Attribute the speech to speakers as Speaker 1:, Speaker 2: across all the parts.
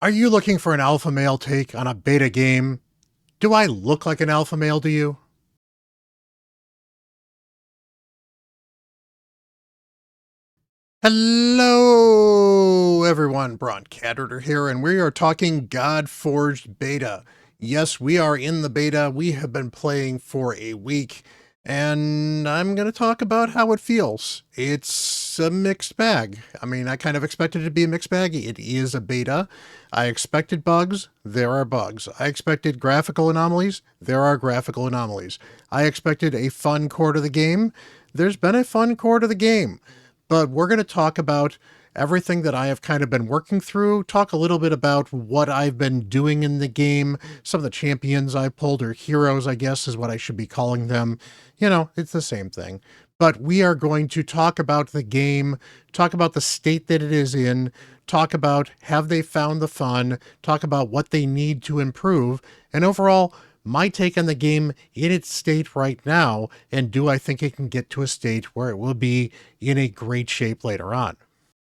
Speaker 1: Are you looking for an alpha male take on a beta game? Do I look like an alpha male to you? Hello, everyone. Bront here, and we are talking Godforged beta. Yes, we are in the beta. We have been playing for a week, and I'm going to talk about how it feels. It's a mixed bag. I mean, I kind of expected it to be a mixed bag. It is a beta. I expected bugs. There are bugs. I expected graphical anomalies. There are graphical anomalies. I expected a fun core to the game. There's been a fun core to the game. But we're going to talk about everything that I have kind of been working through, talk a little bit about what I've been doing in the game, some of the champions I pulled, or heroes, I guess is what I should be calling them. You know, it's the same thing. But we are going to talk about the game, talk about the state that it is in, talk about have they found the fun, talk about what they need to improve, and overall, my take on the game in its state right now, and do I think it can get to a state where it will be in a great shape later on.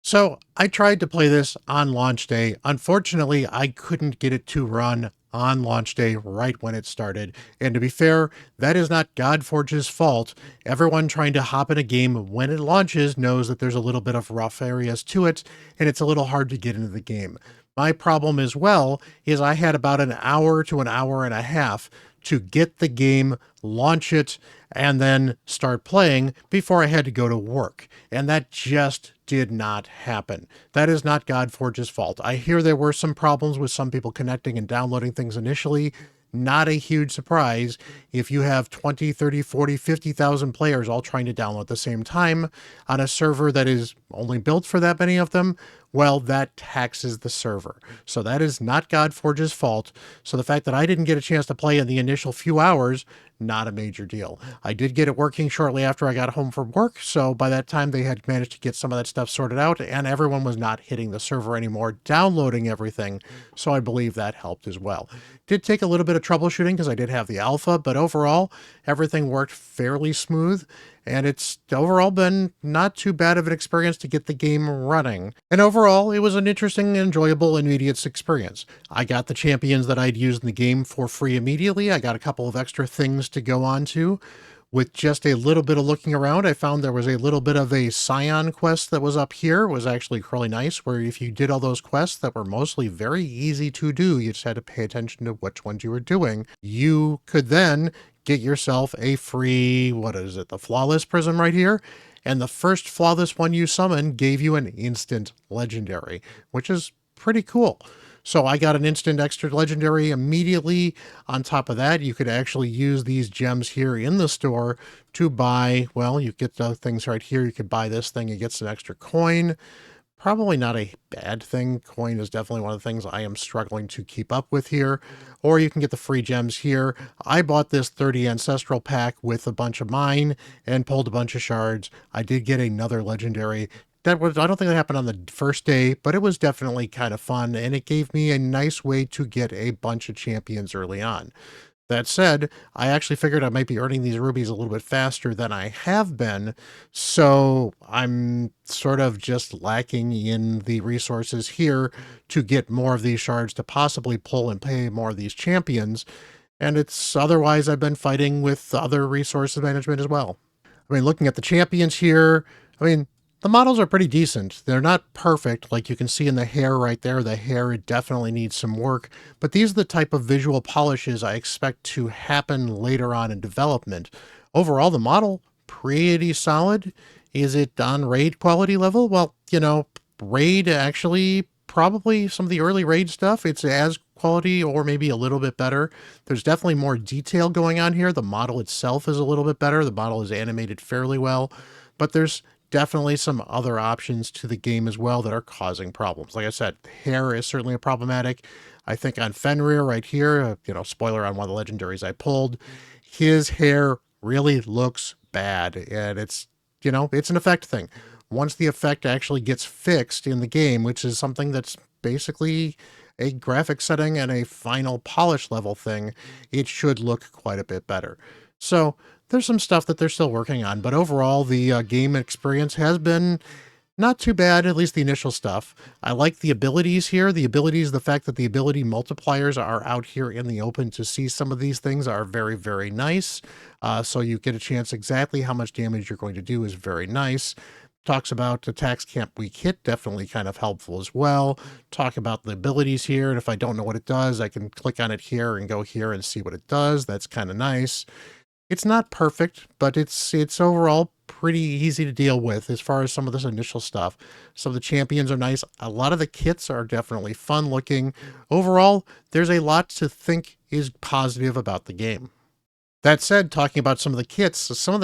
Speaker 1: So I tried to play this on launch day. Unfortunately, I couldn't get it to run on launch day right when it started. And to be fair, that is not Godforge's fault. Everyone trying to hop in a game when it launches knows that there's a little bit of rough areas to it, and it's a little hard to get into the game. My problem as well is I had about an hour to an hour and a half to get the game, launch it, and then start playing before I had to go to work. And that just did not happen. That is not Godforge's fault. I hear there were some problems with some people connecting and downloading things initially. Not a huge surprise if you have 20, 30, 40, 50,000 players all trying to download at the same time on a server that is only built for that many of them. Well, that taxes the server. So that is not Godforge's fault. So the fact that I didn't get a chance to play in the initial few hours, not a major deal. I did get it working shortly after I got home from work, so by that time they had managed to get some of that stuff sorted out, and everyone was not hitting the server anymore, downloading everything, so I believe that helped as well. Did take a little bit of troubleshooting because I did have the alpha, but overall, everything worked fairly smooth, and it's overall been not too bad of an experience to get the game running. And overall, it was an interesting, enjoyable, immediate experience. I got the champions that I'd used in the game for free immediately. I got a couple of extra things to go on to. With just a little bit of looking around, I found there was a little bit of a Scion quest that was up here. It was actually really nice, where if you did all those quests that were mostly very easy to do, you just had to pay attention to which ones you were doing, you could then get yourself a free, what is it, the Flawless Prism right here. And the first Flawless one you summon gave you an instant legendary, which is pretty cool. So I got an instant extra legendary immediately. On top of that, you could actually use these gems here in the store to buy, well, you get the things right here. You could buy this thing and get some extra coin. Probably not a bad thing. Coin is definitely one of the things I am struggling to keep up with here. Or you can get the free gems here. I bought this 30 Ancestral pack with a bunch of mine and pulled a bunch of shards. I did get another legendary. I don't think that happened on the first day, but it was definitely kind of fun, and it gave me a nice way to get a bunch of champions early on. That said, I actually figured I might be earning these rubies a little bit faster than I have been, so I'm sort of just lacking in the resources here to get more of these shards to possibly pull and pay more of these champions, and it's otherwise I've been fighting with other resources management as well. I mean, looking at the champions here, I mean, the models are pretty decent. They're not perfect, like you can see in the hair right there. The hair, it definitely needs some work, but these are the type of visual polishes I expect to happen later on in development. Overall, the model, pretty solid. Is it on raid quality level? Well, you know, raid actually, probably some of the early raid stuff, it's as quality or maybe a little bit better. There's definitely more detail going on here. The model itself is a little bit better. The model is animated fairly well, but there's definitely some other options to the game as well that are causing problems. Like I said, hair is certainly a problematic. I think on Fenrir right here, you know, spoiler on one of the legendaries I pulled, his hair really looks bad, and it's, you know, it's an effect thing. Once the effect actually gets fixed in the game, which is something that's basically a graphic setting and a final polish level thing, it should look quite a bit better. So there's some stuff that they're still working on, but overall the game experience has been Not too bad, at least the initial stuff. I like the abilities here. The abilities, the fact that the ability multipliers are out here in the open to see some of these things are very, very nice. So you get a chance exactly how much damage you're going to do is very nice. Talks about attacks can't weak hit, definitely kind of helpful as well. Talk about the abilities here, and if I don't know what it does, I can click on it here and go here and see what it does. That's kind of nice. It's not perfect, but it's overall pretty easy to deal with as far as some of this initial stuff. Some of the champions are nice. A lot of the kits are definitely fun looking. Overall, there's a lot to think is positive about the game. That said, talking about some of the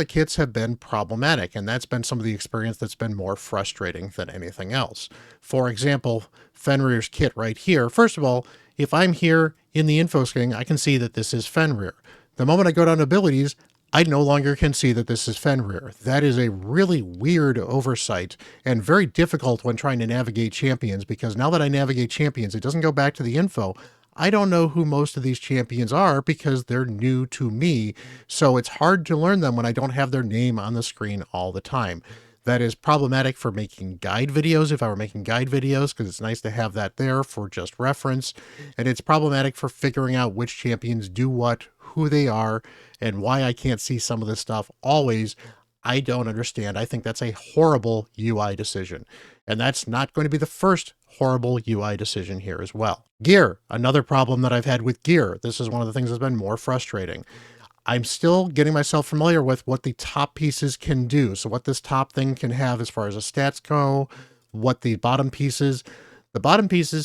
Speaker 1: kits have been problematic, and that's been some of the experience that's been more frustrating than anything else. For example, Fenrir's kit right here. First of all, if I'm here in the info screen, I can see that this is Fenrir. The moment I go down to abilities, I no longer can see that this is Fenrir. That is a really weird oversight and very difficult when trying to navigate champions, because now that I navigate champions, it doesn't go back to the info. I don't know who most of these champions are because they're new to me, so it's hard to learn them when I don't have their name on the screen all the time. That is problematic for making guide videos, if I were making guide videos, because it's nice to have that there for just reference. And it's problematic for figuring out which champions do what, who they are, and why I can't see some of this stuff always. I don't understand. I think that's a horrible UI decision. And that's not going to be the first horrible UI decision here as well. Gear, another problem that I've had with gear. This is one of the things that's been more frustrating. I'm still getting myself familiar with what the top pieces can do. So what this top thing can have as far as the stats go, what the bottom pieces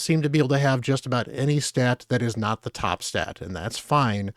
Speaker 1: seem to be able to have just about any stat that is not the top stat, and that's fine.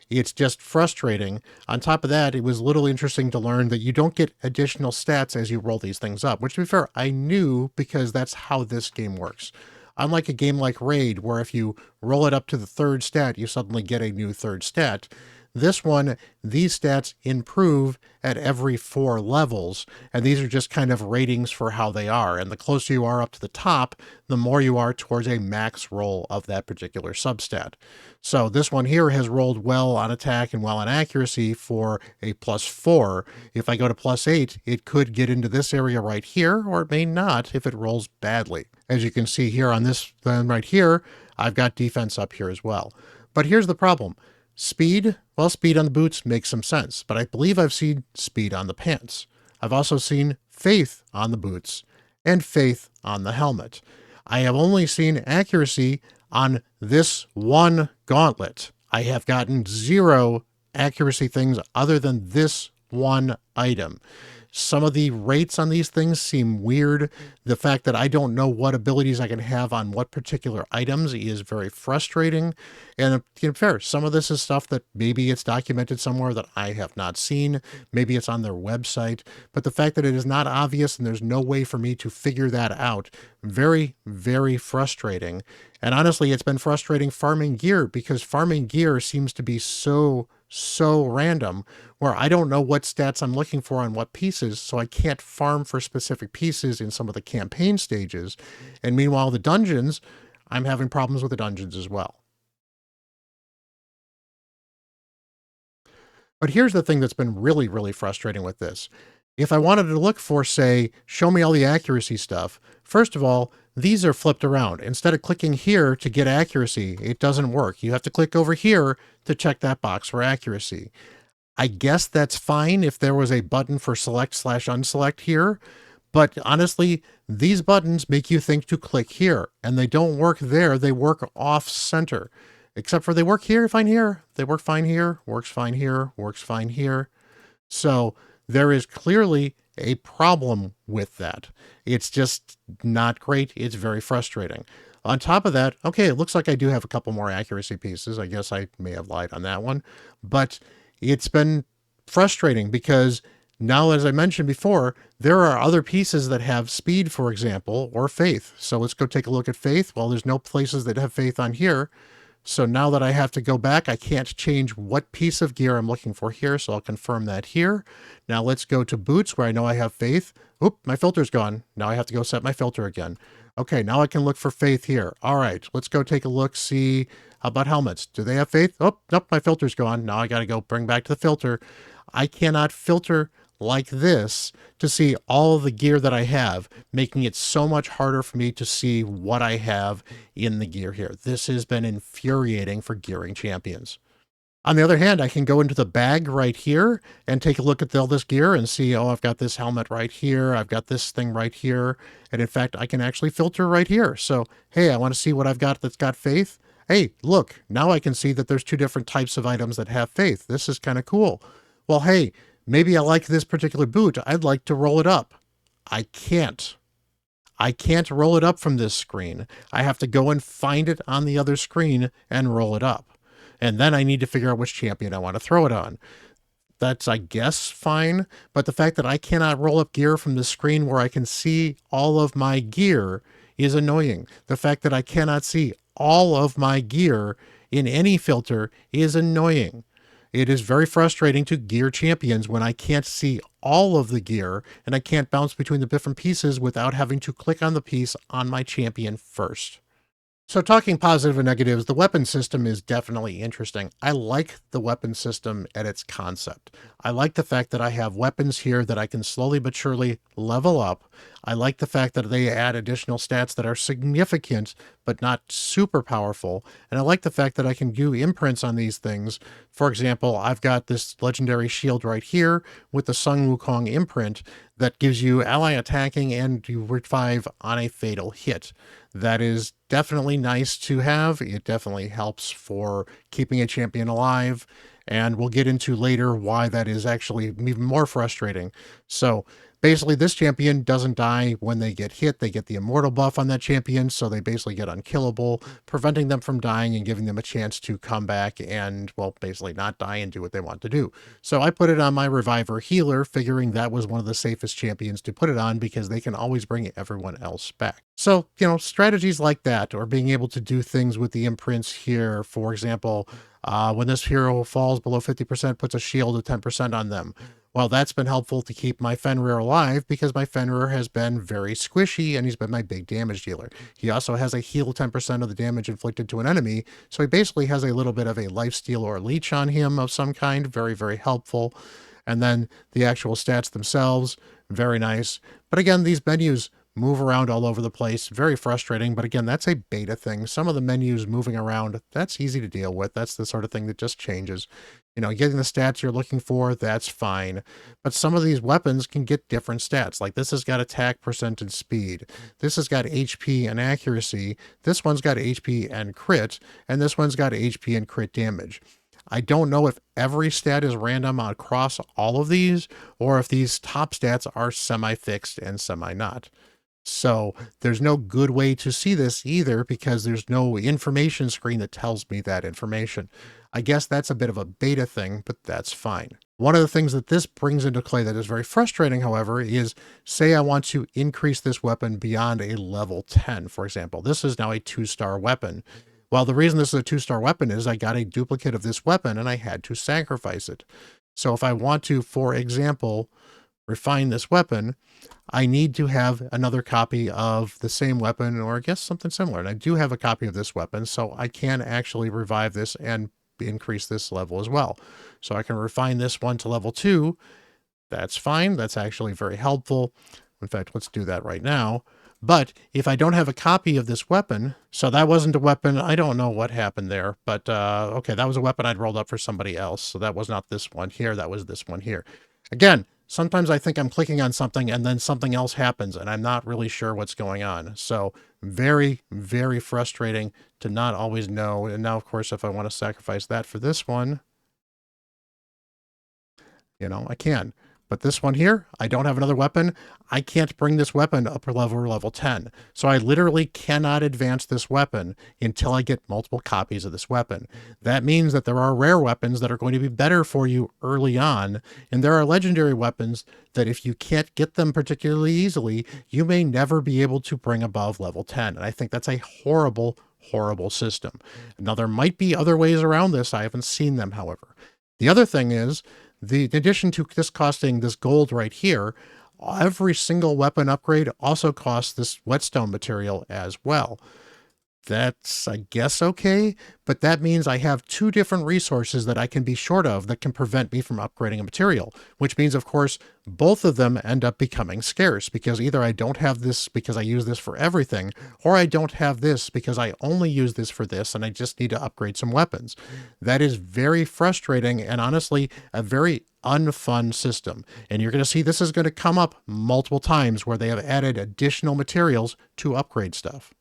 Speaker 1: It's just frustrating. On top of that, it was a little interesting to learn that you don't get additional stats as you roll these things up, which, to be fair, I knew because that's how this game works. Unlike a game like Raid, where if you roll it up to the third stat, you suddenly get a new third stat. This one, these stats improve at every 4 levels, and these are just kind of ratings for how they are. And the closer you are up to the top, the more you are towards a max roll of that particular substat. So this one here has rolled well on attack and well on accuracy for a +4. If I go to +8, it could get into this area right here, or it may not if it rolls badly. As you can see here on this then right here, I've got defense up here as well. But here's the problem. Speed, well, speed on the boots makes some sense, but I believe I've seen speed on the pants. I've also seen faith on the boots and faith on the helmet. I have only seen accuracy on this one gauntlet. I have gotten 0 accuracy things other than this one item. Some of the rates on these things seem weird. The fact that I don't know what abilities I can have on what particular items is very frustrating. And to be fair, some of this is stuff that maybe it's documented somewhere that I have not seen. Maybe it's on their website. But the fact that it is not obvious and there's no way for me to figure that out, very, very frustrating. And honestly, it's been frustrating farming gear because farming gear seems to be so random, where I don't know what stats I'm looking for on what pieces, so I can't farm for specific pieces in some of the campaign stages. And meanwhile, the dungeons, I'm having problems with the dungeons as well. But here's the thing that's been really, really frustrating with this. If I wanted to look for, say, show me all the accuracy stuff, first of all, these are flipped around. Instead of clicking here to get accuracy, it doesn't work. You have to click over here to check that box for accuracy. I guess that's fine if there was a button for select/unselect here, but honestly, these buttons make you think to click here, and they don't work there, they work off center. Except for they work here, fine here, they work fine here, works fine here, works fine here. So there is clearly a problem with that. It's just not great. It's very frustrating. On top of that, okay, it looks like I do have a couple more accuracy pieces. I guess I may have lied on that one, but it's been frustrating because now, as I mentioned before, there are other pieces that have speed, for example, or faith. So let's go take a look at faith. Well, there's no places that have faith on here. So now that I have to go back, I can't change what piece of gear I'm looking for here, so I'll confirm that here. Now let's go to boots, where I know I have faith. Oop, my filter's gone. Now I have to go set my filter again. Okay, now I can look for faith here. All right, let's go take a look, see how about helmets. Do they have faith? Oh, nope, my filter's gone. Now I got to go bring back to the filter. I cannot filter like this to see all of the gear that I have, making it so much harder for me to see what I have in the gear here. This has been infuriating for gearing champions. On the other hand, I can go into the bag right here and take a look at all this gear and see, oh, I've got this helmet right here. I've got this thing right here. And in fact, I can actually filter right here. So, hey, I want to see what I've got that's got faith. Hey, look, now I can see that there's two different types of items that have faith. This is kind of cool. Well, hey, maybe I like this particular boot. I'd like to roll it up. I can't. I can't roll it up from this screen. I have to go and find it on the other screen and roll it up. And then I need to figure out which champion I want to throw it on. That's, I guess, fine. But the fact that I cannot roll up gear from the screen where I can see all of my gear is annoying. The fact that I cannot see all of my gear in any filter is annoying. It is very frustrating to gear champions when I can't see all of the gear and I can't bounce between the different pieces without having to click on the piece on my champion first. So talking positive and negatives, the weapon system is definitely interesting. I like the weapon system at its concept. I like the fact that I have weapons here that I can slowly but surely level up. I like the fact that they add additional stats that are significant but not super powerful. And I like the fact that I can do imprints on these things. For example, I've got this legendary shield right here with the Sun Wukong imprint that gives you ally attacking and you revive on a fatal hit. That is definitely nice to have. It definitely helps for keeping a champion alive, and we'll get into later why that is actually even more frustrating. So basically, this champion doesn't die when they get hit. They get the immortal buff on that champion, so they basically get unkillable, preventing them from dying and giving them a chance to come back and, well, basically not die and do what they want to do. So I put it on my Reviver Healer, figuring that was one of the safest champions to put it on because they can always bring everyone else back. So, strategies like that, or being able to do things with the imprints here, for example, when this hero falls below 50%, puts a shield of 10% on them. Well, that's been helpful to keep my Fenrir alive because my Fenrir has been very squishy and he's been my big damage dealer. He also has a heal 10% of the damage inflicted to an enemy, so he basically has a little bit of a lifesteal or leech on him of some kind. Very, very helpful. And then the actual stats themselves, very nice. But again, these menus move around all over the place. Very frustrating, but again, that's a beta thing. Some of the menus moving around, that's easy to deal with. That's the sort of thing that just changes. Getting the stats you're looking for, that's fine. But some of these weapons can get different stats. Like this has got attack percent and speed. This has got HP and accuracy. This one's got HP and crit. And this one's got HP and crit damage. I don't know if every stat is random across all of these, or if these top stats are semi-fixed and semi-not. So there's no good way to see this either because there's no information screen that tells me that information. I guess that's a bit of a beta thing, but that's fine. One of the things that this brings into play that is very frustrating, however, is say I want to increase this weapon beyond a level 10, for example. This is now a 2-star weapon. Well, the reason this is a 2-star weapon is I got a duplicate of this weapon and I had to sacrifice it. So if I want to, for example, refine this weapon, I need to have another copy of the same weapon, or I guess something similar. And I do have a copy of this weapon, so I can actually revive this and increase this level as well. So I can refine this one to level 2. That's fine. That's actually very helpful. In fact, let's do that right now. But if I don't have a copy of this weapon, so that wasn't a weapon, I don't know what happened there, but okay, that was a weapon I'd rolled up for somebody else. So that was not this one here, that was this one here. Again, sometimes I think I'm clicking on something and then something else happens and I'm not really sure what's going on. So very, very frustrating to not always know. And now, of course, if I want to sacrifice that for this one, I can. But this one here, I don't have another weapon. I can't bring this weapon up level 10. So I literally cannot advance this weapon until I get multiple copies of this weapon. That means that there are rare weapons that are going to be better for you early on. And there are legendary weapons that if you can't get them particularly easily, you may never be able to bring above level 10. And I think that's a horrible, horrible system. Now, there might be other ways around this. I haven't seen them, however. The other thing is, in addition to this costing this gold right here, every single weapon upgrade also costs this whetstone material as well. That's, I guess, okay, but that means I have two different resources that I can be short of that can prevent me from upgrading a material, which means, of course, both of them end up becoming scarce because either I don't have this because I use this for everything, or I don't have this because I only use this for this and I just need to upgrade some weapons. That is very frustrating and honestly a very unfun system. And you're going to see this is going to come up multiple times where they have added additional materials to upgrade stuff.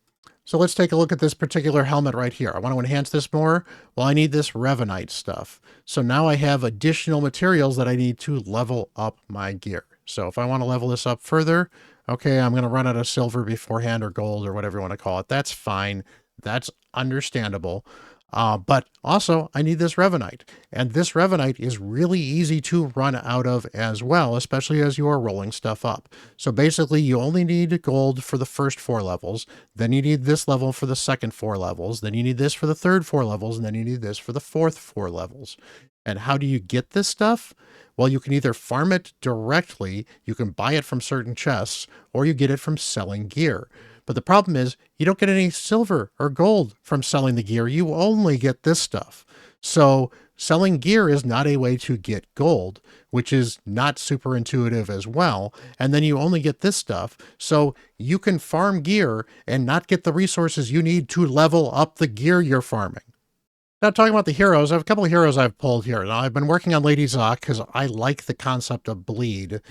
Speaker 1: So let's take a look at this particular helmet right here. I want to enhance this more. Well, I need this Revanite stuff. So now I have additional materials that I need to level up my gear. So if I want to level this up further, okay, I'm going to run out of silver beforehand or gold or whatever you want to call it. That's fine. That's understandable. But also, I need this Revanite. And this Revanite is really easy to run out of as well, especially as you are rolling stuff up. So basically, you only need gold for the first 4 levels. Then you need this level for the second 4 levels. Then you need this for the third 4 levels. And then you need this for the fourth 4 levels. And how do you get this stuff? Well, you can either farm it directly, you can buy it from certain chests, or you get it from selling gear. But the problem is you don't get any silver or gold from selling the gear. You only get this stuff. So selling gear is not a way to get gold, which is not super intuitive as well. And then you only get this stuff. So you can farm gear and not get the resources you need to level up the gear you're farming. Now, talking about the heroes, I have a couple of heroes I've pulled here. Now, I've been working on Lady Zoc because I like the concept of bleed.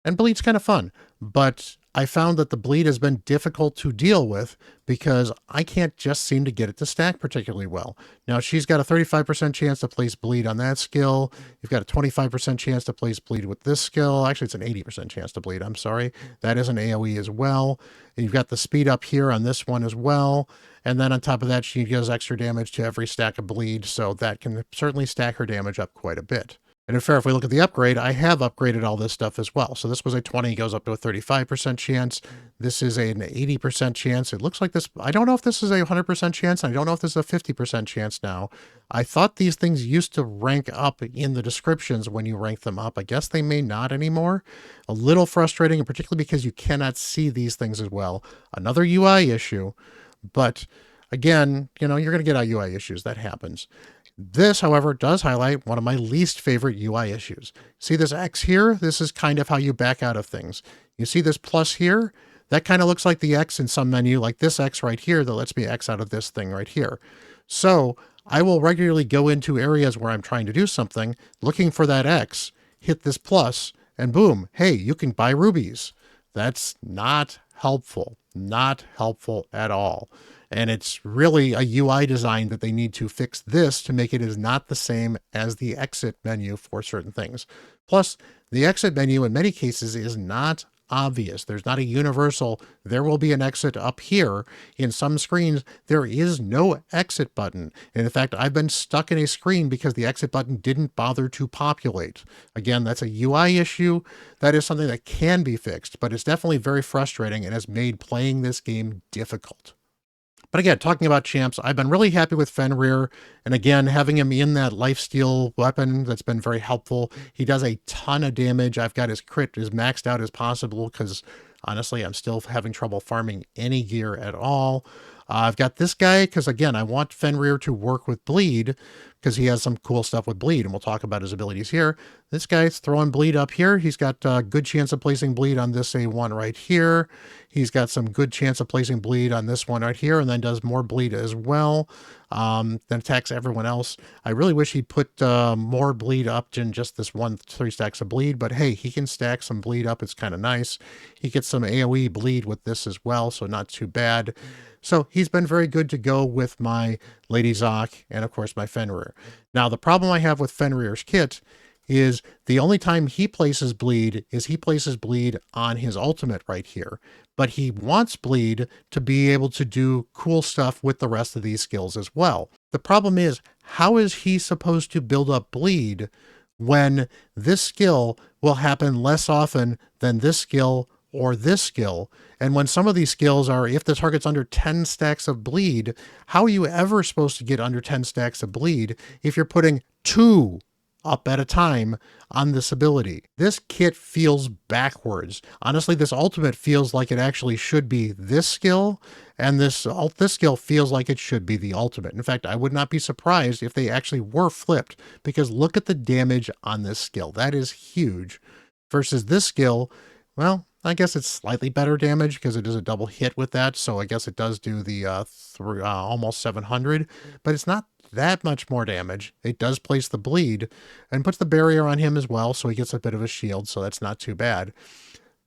Speaker 1: And bleed's kind of fun, but I found that the bleed has been difficult to deal with because I can't just seem to get it to stack particularly well. Now, she's got a 35% chance to place bleed on that skill. You've got a 25% chance to place bleed with this skill. Actually, it's an 80% chance to bleed. I'm sorry. That is an AoE as well. And you've got the speed up here on this one as well. And then on top of that, she does extra damage to every stack of bleed. So that can certainly stack her damage up quite a bit. And in fair, if we look at the upgrade, I have upgraded all this stuff as well. So this was a 20, goes up to a 35% chance. This is an 80% chance. It looks like this, I don't know if this is a 100% chance. I don't know if this is a 50% chance now. I thought these things used to rank up in the descriptions when you rank them up. I guess they may not anymore. A little frustrating, and particularly because you cannot see these things as well. Another UI issue, but again, you know, you're going to get UI issues. That happens. This, however, does highlight one of my least favorite UI issues. See this X here? This is kind of how you back out of things. You see this plus here? That kind of looks like the X in some menu, like this X right here that lets me X out of this thing right here. So I will regularly go into areas where I'm trying to do something, looking for that X, hit this plus, and boom, hey, you can buy rubies. That's not helpful. Not helpful at all. And it's really a UI design that they need to fix this to make it is not the same as the exit menu for certain things. Plus, the exit menu in many cases is not obvious. There's not a universal, there will be an exit up here. In some screens, there is no exit button. And in fact, I've been stuck in a screen because the exit button didn't bother to populate. Again, that's a UI issue. That is something that can be fixed, but it's definitely very frustrating and has made playing this game difficult. But again, talking about champs, I've been really happy with Fenrir. And again, having him in that lifesteal weapon, that's been very helpful. He does a ton of damage. I've got his crit as maxed out as possible because honestly, I'm still having trouble farming any gear at all. I've got this guy because, again, I want Fenrir to work with bleed because he has some cool stuff with bleed, and we'll talk about his abilities here. This guy's throwing bleed up here. He's got a good chance of placing bleed on this A1 right here. He's got some good chance of placing bleed on this one right here, and then does more bleed as well. Then attacks everyone else. I really wish he'd put more bleed up than just this 3 stacks of bleed, but hey, he can stack some bleed up. It's kind of nice. He gets some AoE bleed with this as well, so not too bad. So he's been very good to go with my Lady Zoc and, of course, my Fenrir. Now, the problem I have with Fenrir's kit is the only time he places bleed is he places bleed on his ultimate right here. But he wants bleed to be able to do cool stuff with the rest of these skills as well. The problem is, how is he supposed to build up bleed when this skill will happen less often than this skill or this skill? And when some of these skills are, if the target's under 10 stacks of bleed, how are you ever supposed to get under 10 stacks of bleed if you're putting 2 up at a time on this ability. This kit feels backwards. Honestly, this ultimate feels like it actually should be this skill, and this skill feels like it should be the ultimate. In fact, I would not be surprised if they actually were flipped, because look at the damage on this skill. That is huge. Versus this skill, well, I guess it's slightly better damage because it is a double hit with that, so I guess it does do the almost 700, but it's not that much more damage. It does place the bleed and puts the barrier on him as well, so he gets a bit of a shield, so that's not too bad.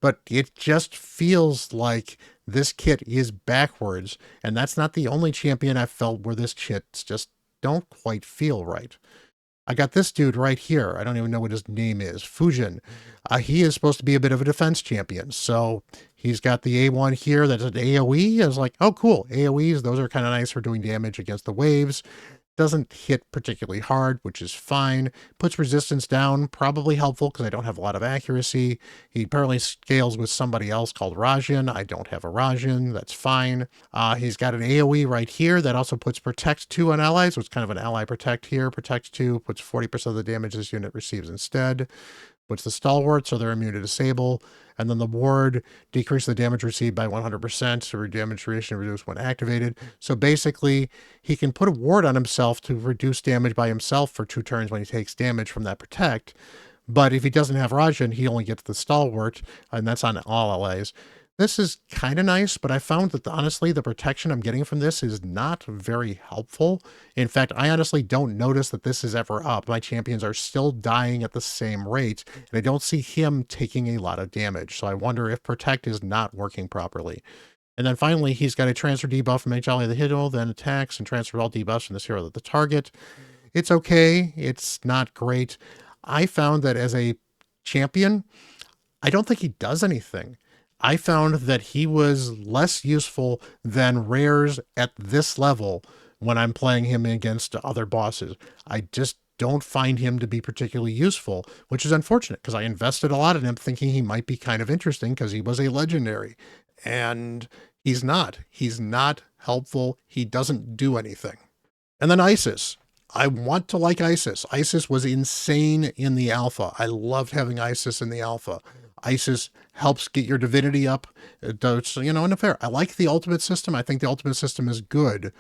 Speaker 1: But it just feels like this kit is backwards, and that's not the only champion I've felt where this kits just don't quite feel right. I got this dude right here. I don't even know what his name is. Fujin. He is supposed to be a bit of a defense champion. So he's got the A1 here that's an AoE. I was like, oh, cool. AoEs, those are kind of nice for doing damage against the waves. Doesn't hit particularly hard, which is fine. Puts resistance down, probably helpful because I don't have a lot of accuracy. He apparently scales with somebody else called Rajan. I don't have a Rajan. That's fine. He's got an AoE right here that also puts Protect 2 on allies, so it's kind of an ally Protect here. Protect 2 puts 40% of the damage this unit receives instead. Puts the Stalwart, so they're immune to disable. And then the Ward decreases the damage received by 100%, so damage duration reduced when activated. So basically, he can put a ward on himself to reduce damage by himself for 2 turns when he takes damage from that Protect. But if he doesn't have Rajan, he only gets the Stalwart, and that's on all allies. This is kind of nice, but I found that honestly, the protection I'm getting from this is not very helpful. In fact, I honestly don't notice that this is ever up. My champions are still dying at the same rate, and I don't see him taking a lot of damage. So I wonder if Protect is not working properly. And then finally, he's got a transfer debuff from each ally of the hero, then attacks and transfer all debuffs from this hero to the target. It's okay. It's not great. I found that as a champion, I don't think he does anything. I found that he was less useful than rares at this level when I'm playing him against other bosses. I just don't find him to be particularly useful, which is unfortunate because I invested a lot in him thinking he might be kind of interesting because he was a legendary. And he's not. He's not helpful. He doesn't do anything. And then Isis. I want to like Isis. Isis was insane in the alpha. I loved having Isis in the alpha. Isis helps get your divinity up. It does, and fair. I like the ultimate system. I think the ultimate system is good.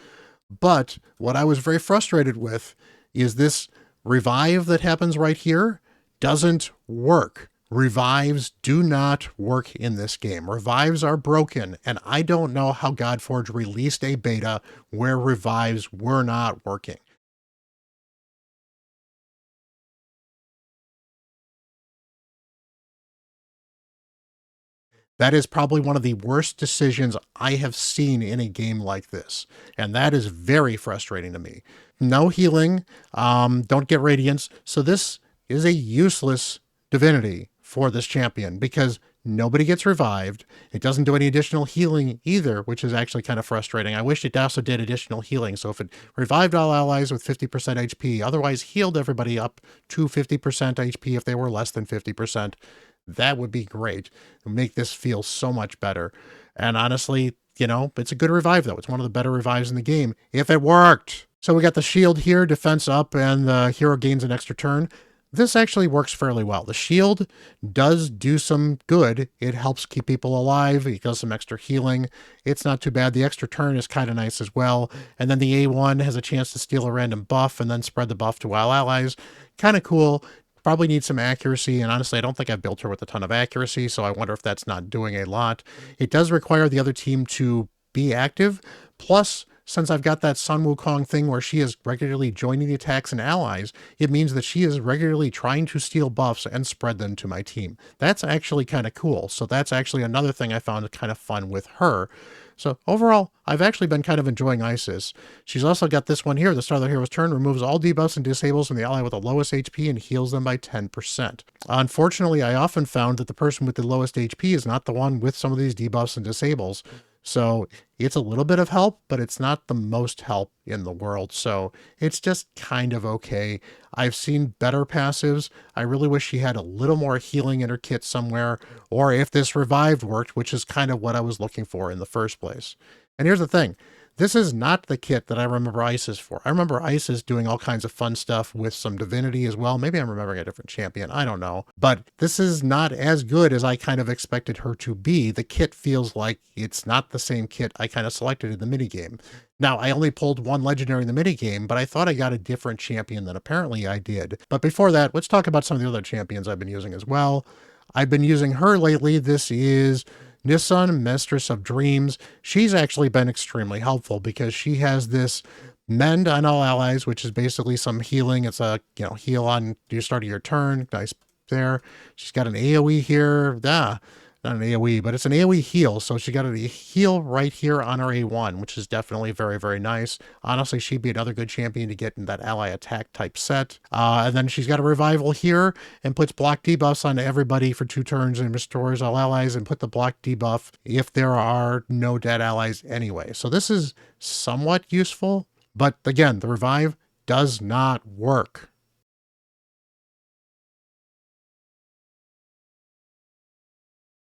Speaker 1: But what I was very frustrated with is this revive that happens right here doesn't work. Revives do not work in this game. Revives are broken, and I don't know how Godforge released a beta where revives were not working. That is probably one of the worst decisions I have seen in a game like this, and that is very frustrating to me. No healing, don't get radiance, so this is a useless divinity for this champion because nobody gets revived. It doesn't do any additional healing either, which is actually kind of frustrating. I wish it also did additional healing, so if it revived all allies with 50% HP, otherwise healed everybody up to 50% HP if they were less than 50%, that would be great. It would make this feel so much better. And honestly, it's a good revive, though. It's one of the better revives in the game, if it worked. So we got the shield here, defense up, and the hero gains an extra turn. This actually works fairly well. The shield does do some good. It helps keep people alive. It does some extra healing. It's not too bad. The extra turn is kind of nice as well. And then the A1 has a chance to steal a random buff and then spread the buff to all allies. Kind of cool. Probably needs some accuracy, and honestly, I don't think I've built her with a ton of accuracy, so I wonder if that's not doing a lot. It does require the other team to be active, plus, since I've got that Sun Wukong thing where she is regularly joining the attacks and allies, it means that she is regularly trying to steal buffs and spread them to my team. That's actually kind of cool, so that's actually another thing I found kind of fun with her. So overall, I've actually been kind of enjoying Isis. She's also got this one here. The start of the hero's turn removes all debuffs and disables from the ally with the lowest HP and heals them by 10%. Unfortunately, I often found that the person with the lowest HP is not the one with some of these debuffs and disables. So it's a little bit of help, but it's not the most help in the world. So it's just kind of okay. I've seen better passives. I really wish she had a little more healing in her kit somewhere, or if this revived worked, which is kind of what I was looking for in the first place. And here's the thing. This is not the kit that I remember Isis for. I remember Isis doing all kinds of fun stuff with some Divinity as well. Maybe I'm remembering a different champion. I don't know. But this is not as good as I kind of expected her to be. The kit feels like it's not the same kit I kind of selected in the minigame. Now, I only pulled one legendary in the minigame, but I thought I got a different champion than apparently I did. But before that, let's talk about some of the other champions I've been using as well. I've been using her lately. This is Nissan, Mistress of Dreams. She's actually been extremely helpful because she has this mend on all allies, which is basically some healing. It's a, heal on your start of your turn. Nice there. She's got an AoE here. Not an AoE, but it's an AoE heal. So she got a heal right here on her A1, which is definitely very, very nice. Honestly, she'd be another good champion to get in that ally attack type set. And then she's got a revival here and puts block debuffs on everybody for 2 turns and restores all allies and put the block debuff if there are no dead allies anyway. So this is somewhat useful, but again, the revive does not work.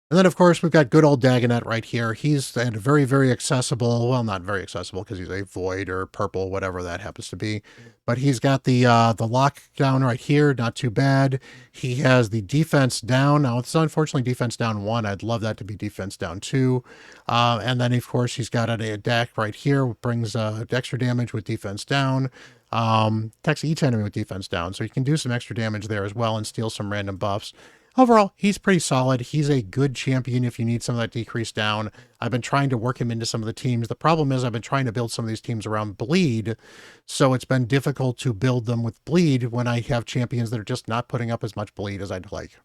Speaker 1: And then, of course, we've got good old Dagonet right here. He's very, very accessible. Well, not very accessible because he's a void or purple, whatever that happens to be. But he's got the lockdown right here. Not too bad. He has the defense down. Now, it's unfortunately defense down 1. I'd love that to be defense down 2. And then, of course, he's got a deck right here. Brings extra damage with defense down. Attacks each enemy with defense down. So you can do some extra damage there as well and steal some random buffs. Overall, he's pretty solid. He's a good champion if you need some of that decrease down. I've been trying to work him into some of the teams. The problem is I've been trying to build some of these teams around bleed, so it's been difficult to build them with bleed when I have champions that are just not putting up as much bleed as I'd like.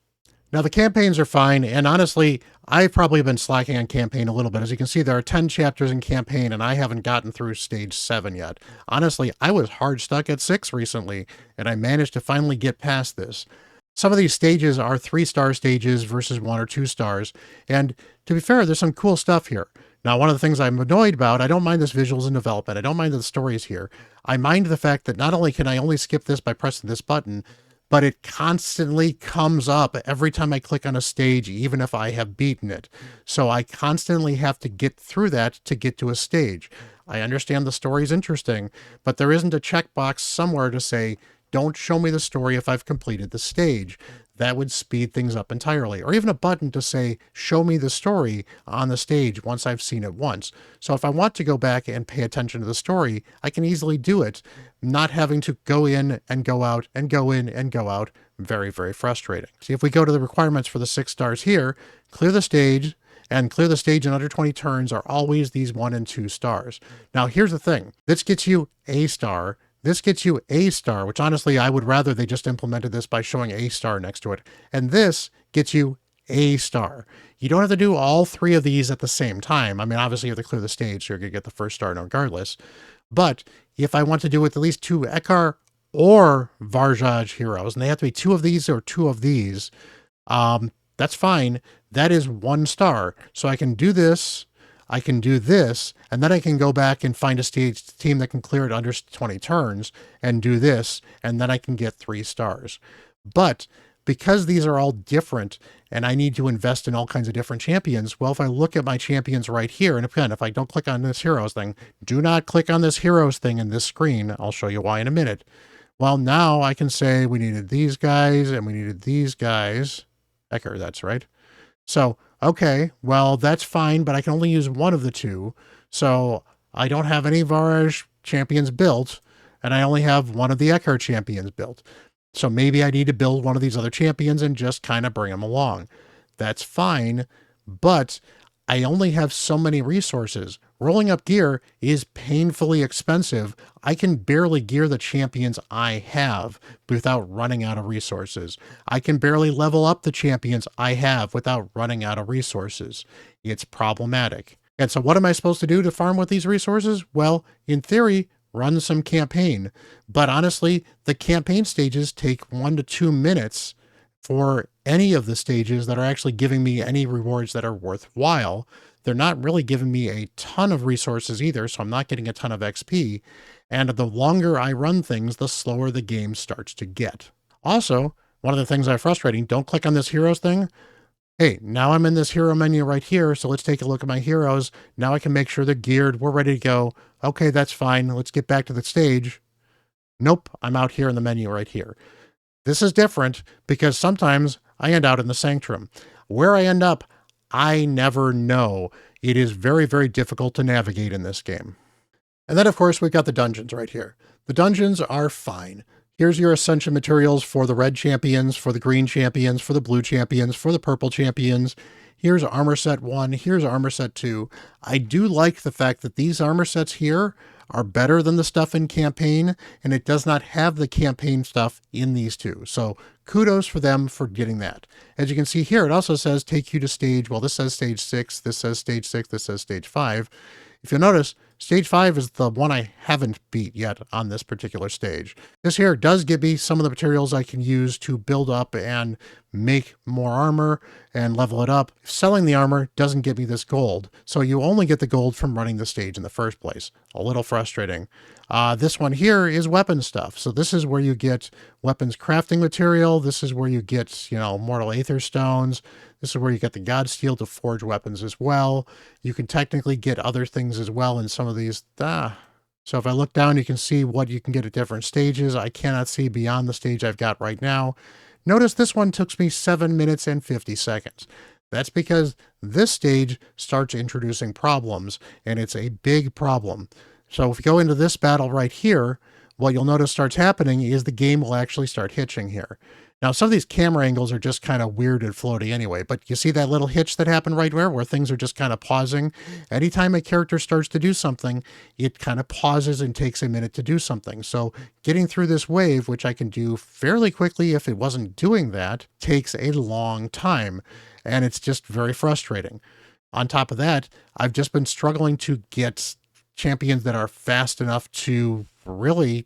Speaker 1: Now, the campaigns are fine, and honestly, I've probably been slacking on campaign a little bit. As you can see, there are 10 chapters in campaign, and I haven't gotten through stage 7 yet. Honestly, I was hard stuck at 6 recently, and I managed to finally get past this. Some of these stages are 3-star stages versus 1 or 2 stars. And to be fair, there's some cool stuff here. Now, one of the things I'm annoyed about, I don't mind this visuals and development. I don't mind the stories here. I mind the fact that not only can I only skip this by pressing this button, but it constantly comes up every time I click on a stage, even if I have beaten it. So I constantly have to get through that to get to a stage. I understand the story's interesting, but there isn't a checkbox somewhere to say, don't show me the story if I've completed the stage. That would speed things up entirely. Or even a button to say, show me the story on the stage once I've seen it once. So if I want to go back and pay attention to the story, I can easily do it, not having to go in and go out and go in and go out. Very, very frustrating. See, if we go to the requirements for the 6 stars here, clear the stage, and clear the stage in under 20 turns are always these 1 and 2 stars. Now, here's the thing. This gets you a star. This gets you a star, which honestly, I would rather they just implemented this by showing a star next to it. And this gets you a star. You don't have to do all 3 of these at the same time. I mean, obviously you have to clear the stage, so you're going to get the first star regardless. But if I want to do with at least 2 Ekar or Varjaj heroes, and they have to be 2 of these or 2 of these, that's fine. That is 1 star. So I can do this, I can do this, and then I can go back and find a stage team that can clear it under 20 turns and do this, and then I can get 3 stars. But because these are all different and I need to invest in all kinds of different champions, well, if I look at my champions right here, and again, if I don't click on this heroes thing, do not click on this heroes thing in this screen. I'll show you why in a minute. Well, now I can say we needed these guys and we needed these guys. Ekar, that's right. So, okay, well, that's fine, but I can only use 1 of the 2. So I don't have any Varaj champions built, and I only have 1 of the Ekar champions built. So maybe I need to build 1 of these other champions and just kind of bring them along. That's fine, but I only have so many resources. Rolling up gear is painfully expensive. I can barely gear the champions I have without running out of resources. I can barely level up the champions I have without running out of resources. It's problematic. And so what am I supposed to do to farm with these resources? Well, in theory, run some campaign. But honestly, the campaign stages take 1 to 2 minutes for any of the stages that are actually giving me any rewards that are worthwhile. They're not really giving me a ton of resources either, so I'm not getting a ton of XP. And the longer I run things, the slower the game starts to get. Also, one of the things I'm frustrating, don't click on this heroes thing. Hey, now I'm in this hero menu right here, so let's take a look at my heroes. Now I can make sure they're geared. We're ready to go. Okay, that's fine. Let's get back to the stage. Nope, I'm out here in the menu right here. This is different because sometimes I end out in the Sanctum. Where I end up, I never know. It is very, very difficult to navigate in this game. And then, of course, we've got the dungeons right here. The dungeons are fine. Here's your ascension materials for the red champions, for the green champions, for the blue champions, for the purple champions. Here's armor set 1, here's armor set 2. I do like the fact that these armor sets here are better than the stuff in campaign, and it does not have the campaign stuff in these two. So kudos for them for getting that. As you can see here, it also says take you to stage, well, this says stage 6, this says stage 6, this says stage 5. If you'll notice, stage 5 is the one I haven't beat yet on this particular stage. This here does give me some of the materials I can use to build up and make more armor and level it up. Selling the armor doesn't give me this gold, so you only get the gold from running the stage in the first place. A little frustrating. This one here is weapon stuff. So this is where you get weapons crafting material. This is where you get, mortal aether stones. This is where you get the god steel to forge weapons as well. You can technically get other things as well in some of these. So if I look down, you can see what you can get at different stages. I cannot see beyond the stage I've got right now. Notice this one took me 7 minutes and 50 seconds. That's because this stage starts introducing problems, and it's a big problem. So if you go into this battle right here, what you'll notice starts happening is the game will actually start hitching here. Now, some of these camera angles are just kind of weird and floaty anyway, but you see that little hitch that happened right where things are just kind of pausing? Anytime a character starts to do something, it kind of pauses and takes a minute to do something. So getting through this wave, which I can do fairly quickly if it wasn't doing that, takes a long time, and it's just very frustrating. On top of that, I've just been struggling to get champions that are fast enough to really,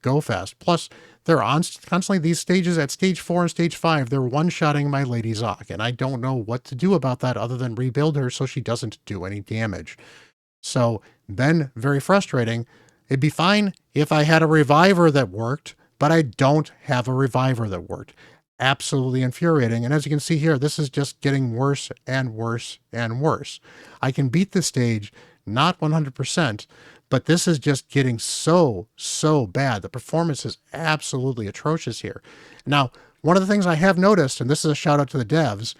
Speaker 1: go fast. Plus, they're on constantly these stages at stage 4 and stage 5. They're one-shotting my Lady Zoc, and I don't know what to do about that other than rebuild her so she doesn't do any damage. So then, very frustrating. It'd be fine if I had a reviver that worked, but I don't have a reviver that worked. Absolutely infuriating. And as you can see here, this is just getting worse and worse and worse. I can beat the stage, not 100%, but this is just getting so bad. The performance is absolutely atrocious here. Now, one of the things I have noticed, and this is a shout out to the devs,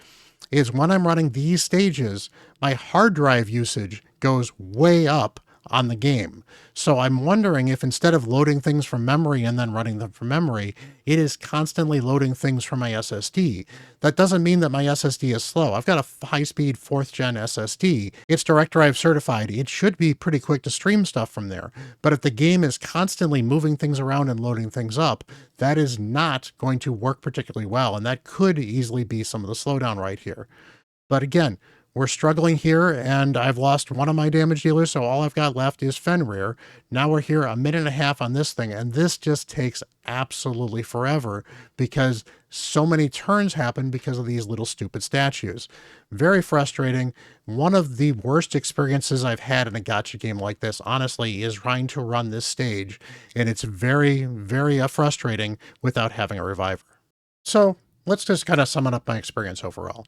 Speaker 1: is when I'm running these stages, my hard drive usage goes way up on the game. So I'm wondering if instead of loading things from memory and then running them from memory, it is constantly loading things from my SSD. That doesn't mean that my SSD is slow. I've got a high-speed 4th gen SSD. It's direct drive certified. It should be pretty quick to stream stuff from there. But if the game is constantly moving things around and loading things up, that is not going to work particularly well. And that could easily be some of the slowdown right here. But again, we're struggling here, and I've lost one of my damage dealers, so all I've got left is Fenrir. Now we're here a minute and a half on this thing, and this just takes absolutely forever because so many turns happen because of these little stupid statues. Very frustrating. One of the worst experiences I've had in a gacha game like this, honestly, is trying to run this stage, and it's very, very frustrating without having a reviver. So let's just kind of sum up my experience overall.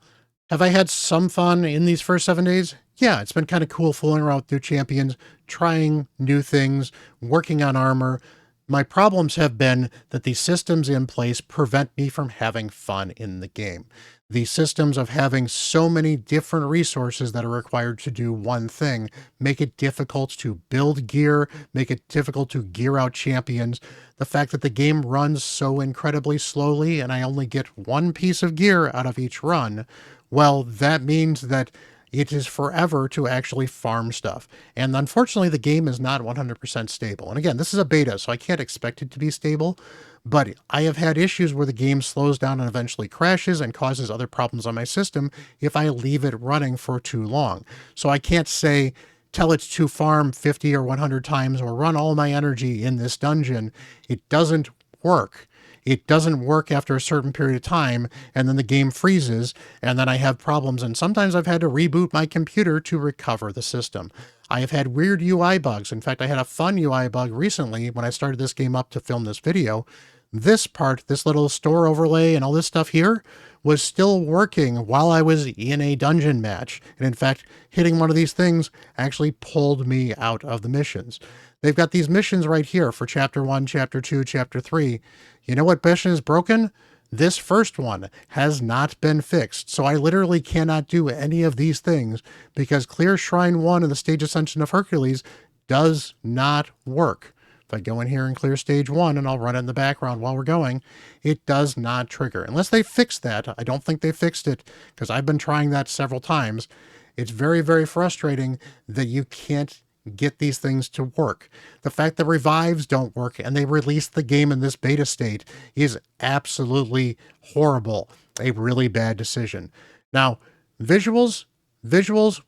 Speaker 1: Have I had some fun in these first 7 days? Yeah, it's been kind of cool fooling around with new champions, trying new things, working on armor. My problems have been that the systems in place prevent me from having fun in the game. The systems of having so many different resources that are required to do one thing make it difficult to build gear, make it difficult to gear out champions. The fact that the game runs so incredibly slowly and I only get one piece of gear out of each run, well, that means that it is forever to actually farm stuff. And unfortunately, the game is not 100% stable. And again, this is a beta, so I can't expect it to be stable. But I have had issues where the game slows down and eventually crashes and causes other problems on my system if I leave it running for too long. So I can't say, tell it to farm 50 or 100 times or run all my energy in this dungeon. It doesn't work. It doesn't work after a certain period of time, and then the game freezes, and then I have problems, and sometimes I've had to reboot my computer to recover the system. I have had weird UI bugs. In fact, I had a fun UI bug recently when I started this game up to film this video. this part, this little store overlay and all this stuff here, was still working while I was in a dungeon match. And in fact, hitting one of these things actually pulled me out of the missions. They've got these missions right here for Chapter 1, Chapter 2, Chapter 3. You know what mission is broken? This first one has not been fixed. So I literally cannot do any of these things because Clear Shrine 1 and the Stage Ascension of Hercules does not work. If I go in here and clear stage 1 and I'll run it in the background while we're going, it does not trigger. Unless they fix that. I don't think they fixed it because I've been trying that several times. It's very, very frustrating that you can't get these things to work. The fact that revives don't work and they release the game in this beta state is absolutely horrible. A really bad decision. Now, visuals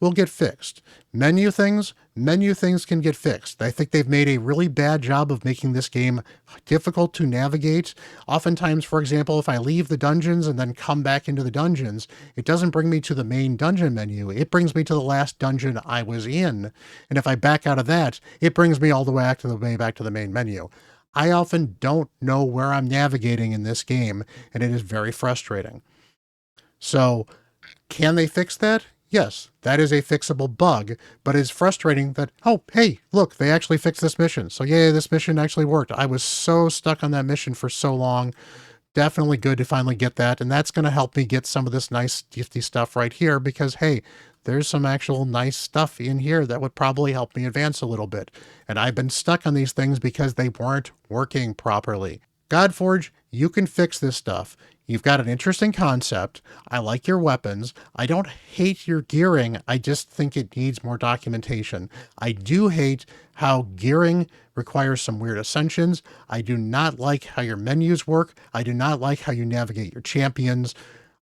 Speaker 1: will get fixed. Menu things can get fixed. I think they've made a really bad job of making this game difficult to navigate. Oftentimes, for example, if I leave the dungeons and then come back into the dungeons, it doesn't bring me to the main dungeon menu. It brings me to the last dungeon I was in. And if I back out of that, it brings me all the way back to the main menu. I often don't know where I'm navigating in this game, and it is very frustrating. So, can they fix that? Yes, that is a fixable bug, but it's frustrating that, oh, hey, look, they actually fixed this mission. So yeah, this mission actually worked. I was so stuck on that mission for so long. Definitely good to finally get that. And that's going to help me get some of this nice, nifty stuff right here because, hey, there's some actual nice stuff in here that would probably help me advance a little bit. And I've been stuck on these things because they weren't working properly. Godforge, you can fix this stuff. You've got an interesting concept. I like your weapons. I don't hate your gearing. I just think it needs more documentation. I do hate how gearing requires some weird ascensions. I do not like how your menus work. I do not like how you navigate your champions.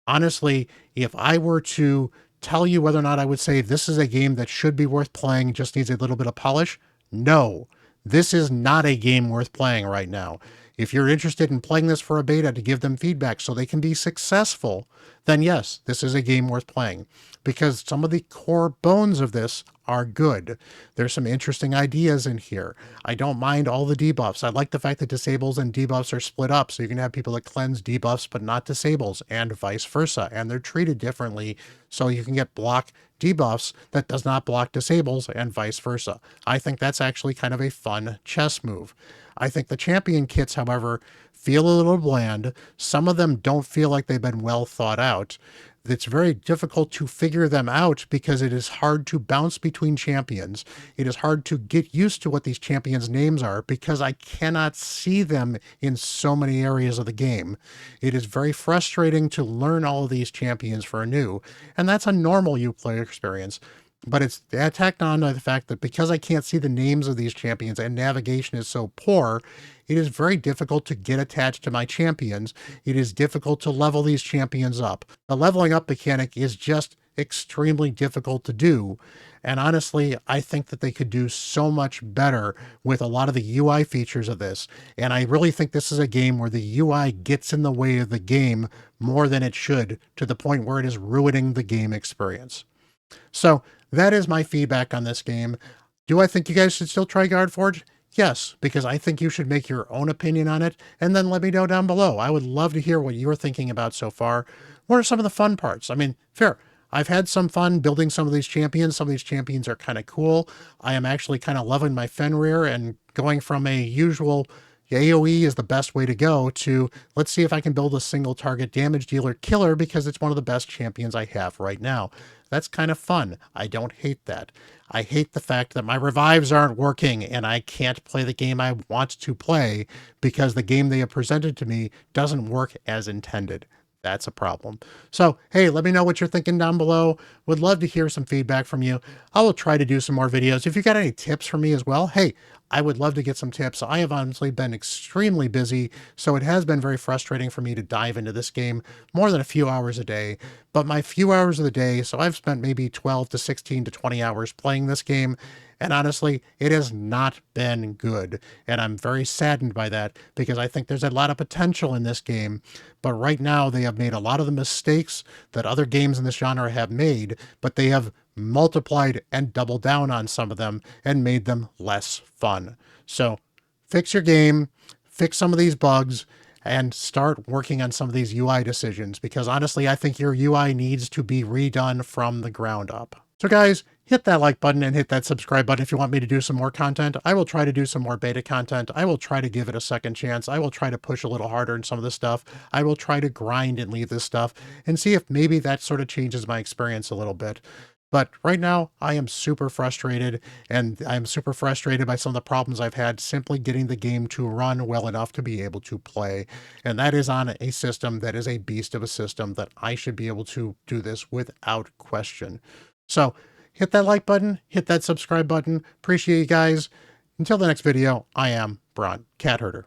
Speaker 1: Honestly, if I were to tell you whether or not I would say this is a game that should be worth playing, just needs a little bit of polish, no. This is not a game worth playing right now. If you're interested in playing this for a beta to give them feedback so they can be successful, then yes, this is a game worth playing because some of the core bones of this are good. There's some interesting ideas in here. I don't mind all the debuffs. I like the fact that disables and debuffs are split up so you can have people that cleanse debuffs but not disables and vice versa, and they're treated differently so you can get block debuffs that does not block disables and vice versa. I think that's actually kind of a fun chess move. I think the champion kits, however, feel a little bland. Some of them don't feel like they've been well thought out. It's very difficult to figure them out because it is hard to bounce between champions. It is hard to get used to what these champions' names are because I cannot see them in so many areas of the game. It is very frustrating to learn all of these champions for anew, and that's a normal Uplay experience. But it's tacked on to the fact that because I can't see the names of these champions and navigation is so poor, it is very difficult to get attached to my champions. It is difficult to level these champions up. The leveling up mechanic is just extremely difficult to do. And honestly, I think that they could do so much better with a lot of the UI features of this. And I really think this is a game where the UI gets in the way of the game more than it should, to the point where it is ruining the game experience. So that is my feedback on this game. Do I think you guys should still try Godforge? Yes, because I think you should make your own opinion on it, and then let me know down below. I would love to hear what you're thinking about so far. What are some of the fun parts? I mean, fair. I've had some fun building some of these champions. Some of these champions are kind of cool. I am actually kind of loving my Fenrir and going from a usual AoE is the best way to go to let's see if I can build a single target damage dealer killer because it's one of the best champions I have right now. That's kind of fun. I don't hate that. I hate the fact that my revives aren't working and I can't play the game I want to play because the game they have presented to me doesn't work as intended. That's a problem. So, hey, let me know what you're thinking down below. Would love to hear some feedback from you. I will try to do some more videos. If you got any tips for me as well, hey, I would love to get some tips. I have honestly been extremely busy, so it has been very frustrating for me to dive into this game more than a few hours a day. But my few hours of the day, so I've spent maybe 12 to 16 to 20 hours playing this game, and honestly, it has not been good. And I'm very saddened by that because I think there's a lot of potential in this game. But right now, they have made a lot of the mistakes that other games in this genre have made, but they have multiplied and doubled down on some of them and made them less fun. So fix your game, fix some of these bugs, and start working on some of these UI decisions, because honestly, I think your UI needs to be redone from the ground up. So guys, hit that like button and hit that subscribe button if you want me to do some more content. I will try to do some more beta content. I will try to give it a second chance. I will try to push a little harder in some of this stuff. I will try to grind and leave this stuff and see if maybe that sort of changes my experience a little bit. But right now, I am super frustrated, and I'm super frustrated by some of the problems I've had simply getting the game to run well enough to be able to play. And that is on a system that is a beast of a system that I should be able to do this without question. So hit that like button, hit that subscribe button. Appreciate you guys. Until the next video, I am Bront, Cat Herder.